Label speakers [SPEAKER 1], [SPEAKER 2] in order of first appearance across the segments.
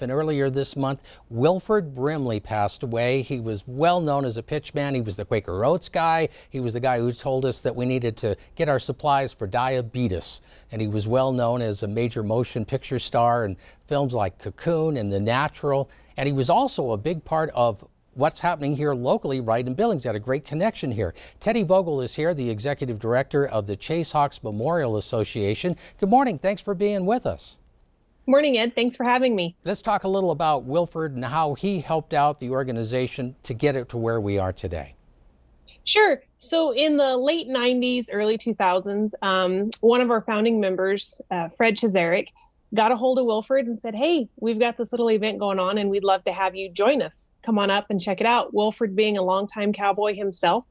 [SPEAKER 1] And earlier this month, Wilford Brimley passed away. He was well known as a pitchman. He was the Quaker Oats guy. He was the guy who told us that we needed to get our supplies for diabetes. And he was well known as a major motion picture star in films like Cocoon and The Natural. And he was also a big part of what's happening here locally right in Billings. Got a great connection here. Teddy Vogel is here, the executive director of the Chase Hawks Memorial Association. Good morning. Thanks for being with us.
[SPEAKER 2] Morning, Ed. Thanks for having me.
[SPEAKER 1] Let's talk a little about Wilford and how he helped out the organization to get it to where we are today.
[SPEAKER 2] Sure. So in the late 90s, early 2000s, one of our founding members, Fred Chazarick, got a hold of Wilford and said, hey, we've got this little event going on and we'd love to have you join us. Come on up and check it out. Wilford, being a longtime cowboy himself,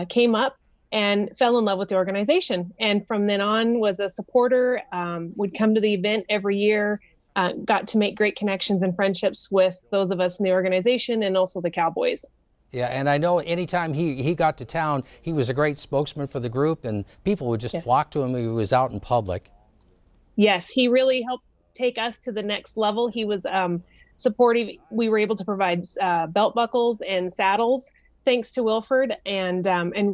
[SPEAKER 2] came up and fell in love with the organization. And from then on was a supporter, would come to the event every year, got to make great connections and friendships with those of us in the organization and also the Cowboys.
[SPEAKER 1] Yeah, and I know anytime he got to town, he was a great spokesman for the group and people would just flock to him when he was out in public.
[SPEAKER 2] Yes, he really helped take us to the next level. He was supportive. We were able to provide belt buckles and saddles thanks to Wilford, and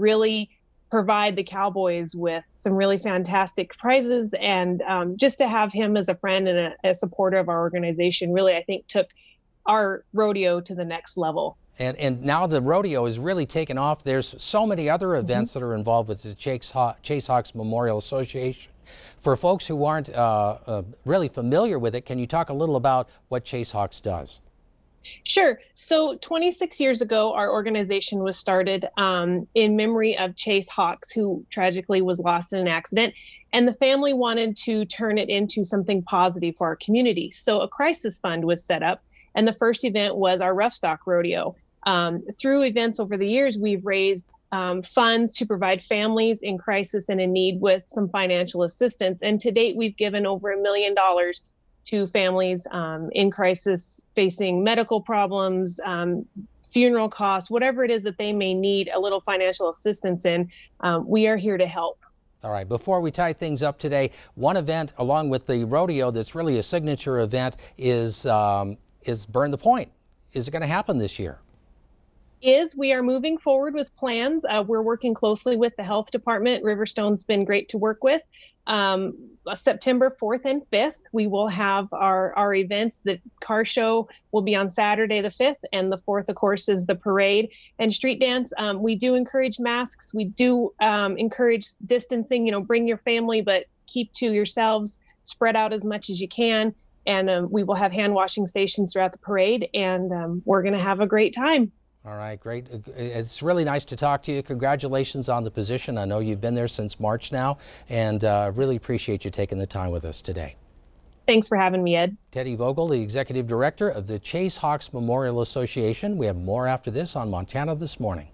[SPEAKER 2] really provide the Cowboys with some really fantastic prizes. And just to have him as a friend and a supporter of our organization really, I think, took our rodeo to the next level.
[SPEAKER 1] And now the rodeo is really taken off. There's so many other events that are involved with the Chase Hawks Memorial Association. For folks who aren't really familiar with it, can you talk a little about what Chase Hawks does?
[SPEAKER 2] Sure. So 26 years ago, our organization was started in memory of Chase Hawks, who tragically was lost in an accident. And the family wanted to turn it into something positive for our community. So a crisis fund was set up. And the first event was our Rough Stock Rodeo. Through events over the years, we've raised funds to provide families in crisis and in need with some financial assistance. And to date, we've given over $1 million to families in crisis, facing medical problems, funeral costs, whatever it is that they may need a little financial assistance in. We are here to help.
[SPEAKER 1] All right, before we tie things up today, one event along with the rodeo that's really a signature event is Burn the Point. Is it going to happen this year?
[SPEAKER 2] We are moving forward with plans. We're working closely with the health department. Riverstone's been great to work with. September 4th and 5th, we will have our events. The car show will be on Saturday the 5th, and the 4th, of course, is the parade and street dance. We do encourage masks. We do encourage distancing. Bring your family, but keep to yourselves. Spread out as much as you can. And we will have hand washing stations throughout the parade, and we're going to have a great time.
[SPEAKER 1] All right, great. It's really nice to talk to you. Congratulations on the position. I know you've been there since March now, and really appreciate you taking the time with us today.
[SPEAKER 2] Thanks for having me, Ed.
[SPEAKER 1] Teddy Vogel, the executive director of the Chase Hawks Memorial Association. We have more after this on Montana This Morning.